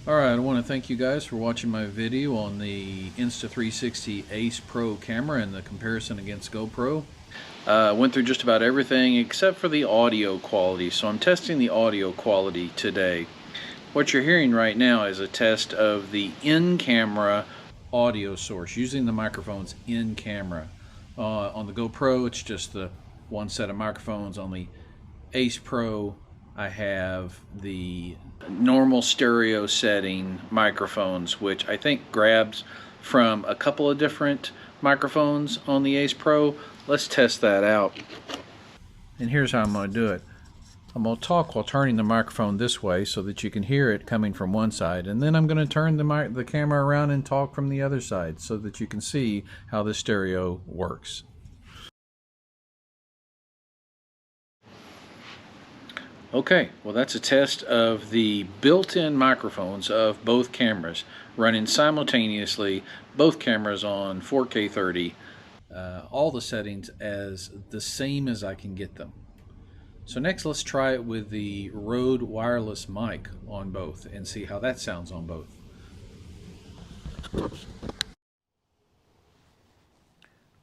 Alright, I want to thank you guys for watching my video on the Insta360 Ace Pro camera and the comparison against GoPro. Went through just about everything except for the audio quality, so I'm testing the audio quality today. What you're hearing right now is a test of the in-camera audio source, using the microphones in camera. On the GoPro, it's just the one set of microphones. On the Ace Pro, I have the normal stereo setting microphones, which I think grabs from a couple of different microphones on the Ace Pro. Let's test that out. And here's how I'm going to do it. I'm going to talk while turning the microphone this way so that you can hear it coming from one side, and then I'm going to turn the camera around and talk from the other side so that you can see how the stereo works. Okay, well that's a test of the built-in microphones of both cameras running simultaneously, both cameras on 4K 30, all the settings as the same as I can get them. So next let's try it with the Rode wireless mic on both and see how that sounds on both.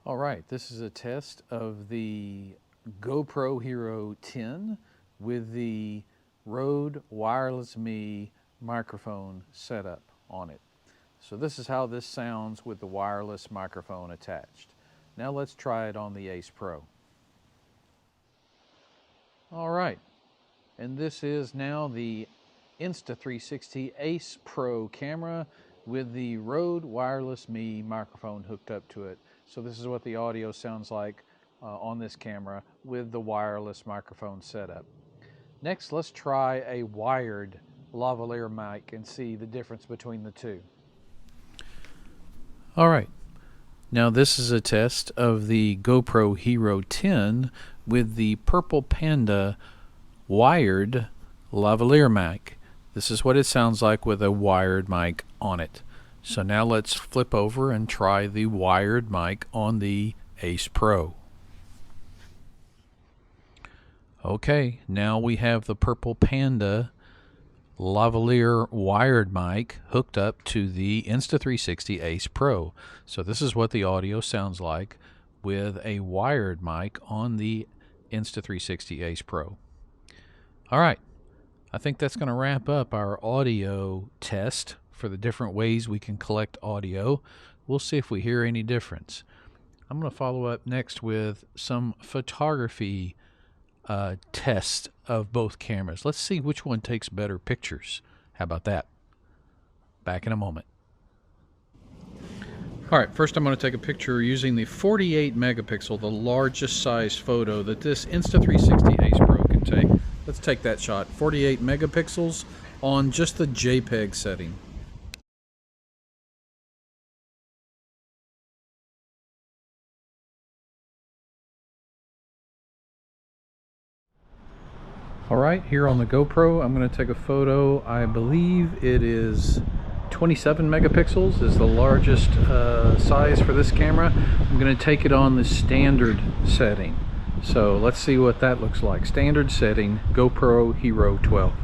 Alright, this is a test of the GoPro Hero 10 with the Rode Wireless Me microphone setup on it. So this is how this sounds with the wireless microphone attached. Now let's try it on the Ace Pro. Alright, and this is now the Insta360 Ace Pro camera with the Rode Wireless Me microphone hooked up to it. So this is what the audio sounds like on this camera with the wireless microphone setup. Next, let's try a wired lavalier mic and see the difference between the two. Alright, now this is a test of the GoPro Hero 10 with the Purple Panda wired lavalier mic. This is what it sounds like with a wired mic on it. So now let's flip over and try the wired mic on the Ace Pro. Okay, now we have the Purple Panda lavalier wired mic hooked up to the Insta360 Ace Pro. So this is what the audio sounds like with a wired mic on the Insta360 Ace Pro. Alright, I think that's going to wrap up our audio test for the different ways we can collect audio. We'll see if we hear any difference. I'm going to follow up next with some photography test of both cameras. Let's see which one takes better pictures. How about that? Back in a moment. Alright, first I'm going to take a picture using the 48 megapixel, the largest size photo that this Insta360 Ace Pro can take. Let's take that shot. 48 megapixels on just the JPEG setting. Alright, here on the GoPro, I'm going to take a photo. I believe it is 27 megapixels is the largest size for this camera. I'm going to take it on the standard setting. So let's see what that looks like. Standard setting, GoPro Hero 12.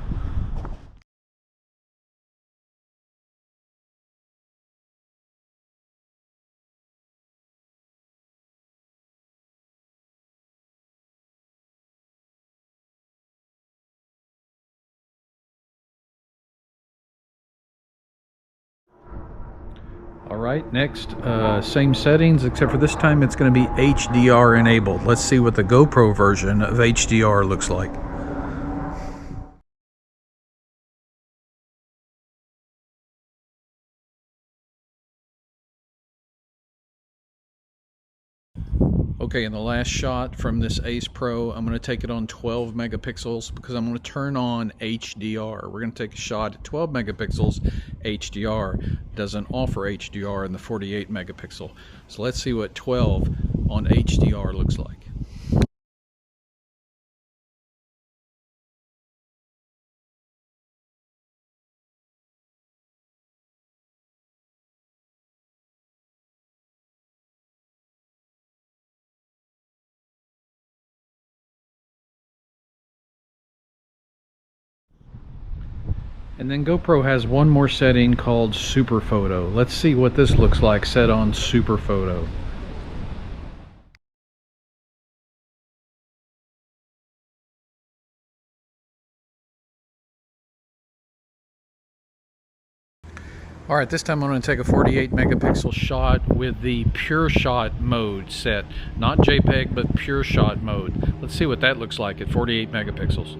Alright, next, same settings, except for this time it's going to be HDR enabled. Let's see what the GoPro version of HDR looks like. Okay, in the last shot from this Ace Pro, I'm going to take it on 12 megapixels because I'm going to turn on HDR. We're going to take a shot at 12 megapixels. HDR doesn't offer HDR in the 48 megapixel. So let's see what 12 on HDR looks like. And then GoPro has one more setting called Super Photo. Let's see what this looks like set on Super Photo. All right, this time I'm going to take a 48 megapixel shot with the Pure Shot mode set. Not JPEG, but Pure Shot mode. Let's see what that looks like at 48 megapixels.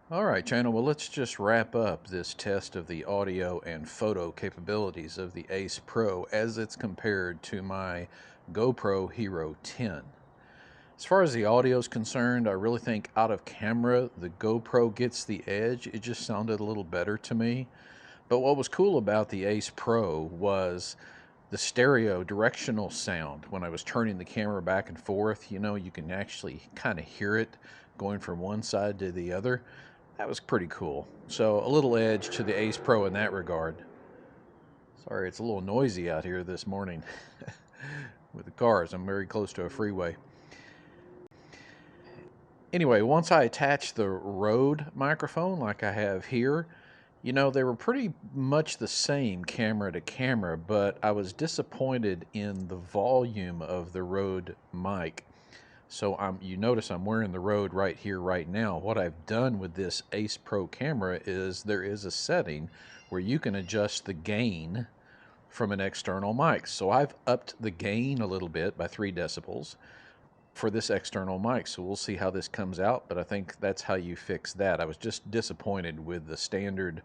All right, channel, well, let's just wrap up this test of the audio and photo capabilities of the Ace Pro as it's compared to my GoPro Hero 10. As far as the audio is concerned, I really think out of camera, the GoPro gets the edge. It just sounded a little better to me. But what was cool about the Ace Pro was the stereo directional sound. When I was turning the camera back and forth, you know, you can actually kind of hear it going from one side to the other. That was pretty cool. So a little edge to the Ace Pro in that regard. Sorry, it's a little noisy out here this morning with the cars. I'm very close to a freeway. Anyway, once I attached the Rode microphone like I have here, you know, they were pretty much the same camera to camera, but I was disappointed in the volume of the Rode mic. So you notice I'm wearing the Rode right here, right now. What I've done with this Ace Pro camera is there is a setting where you can adjust the gain from an external mic. So I've upped the gain a little bit by 3 decibels for this external mic. So we'll see how this comes out, but I think that's how you fix that. I was just disappointed with the standard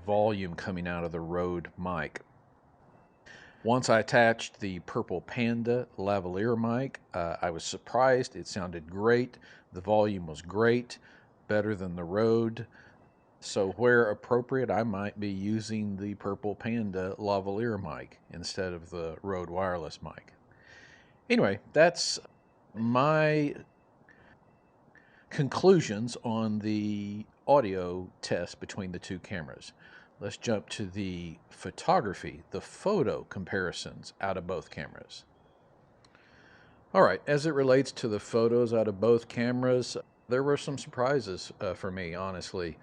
volume coming out of the Rode mic. Once I attached the Purple Panda lavalier mic, I was surprised. It sounded great. The volume was great, better than the Rode. So where appropriate, I might be using the Purple Panda lavalier mic instead of the Rode wireless mic. Anyway, that's my conclusions on the audio test between the two cameras. Let's jump to the photography, the photo comparisons out of both cameras. All right, as it relates to the photos out of both cameras, there were some surprises for me, honestly.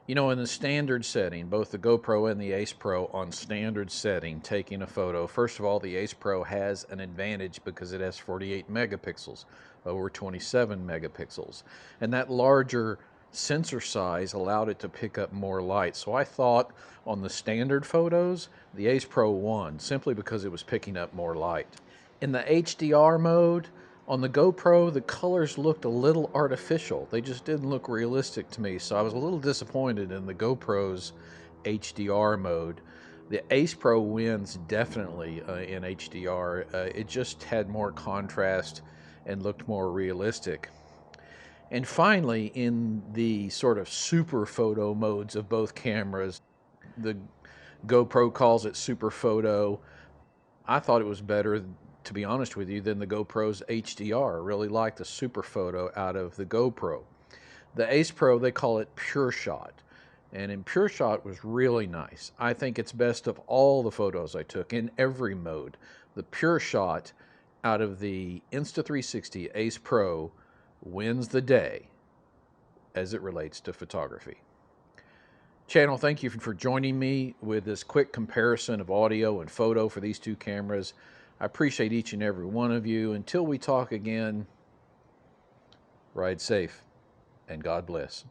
You know, in the standard setting, both the GoPro and the Ace Pro on standard setting, taking a photo, first of all, the Ace Pro has an advantage because it has 48 megapixels over 27 megapixels. And that larger sensor size allowed it to pick up more light. So I thought on the standard photos, the Ace Pro won simply because it was picking up more light. In the HDR mode, on the GoPro, the colors looked a little artificial. They just didn't look realistic to me, so I was a little disappointed in the GoPro's HDR mode. The Ace Pro wins definitely in HDR. It just had more contrast and looked more realistic. And finally, in the sort of super photo modes of both cameras, the GoPro calls it super photo. I thought it was better, to be honest with you, than the GoPro's HDR. I really like the super photo out of the GoPro. The Ace Pro, they call it Pure Shot. And in Pure Shot was really nice. I think it's best of all the photos I took in every mode. The Pure Shot out of the Insta360 Ace Pro wins the day as it relates to photography. Channel, thank you for joining me with this quick comparison of audio and photo for these two cameras. I appreciate each and every one of you. Until we talk again, ride safe and God bless.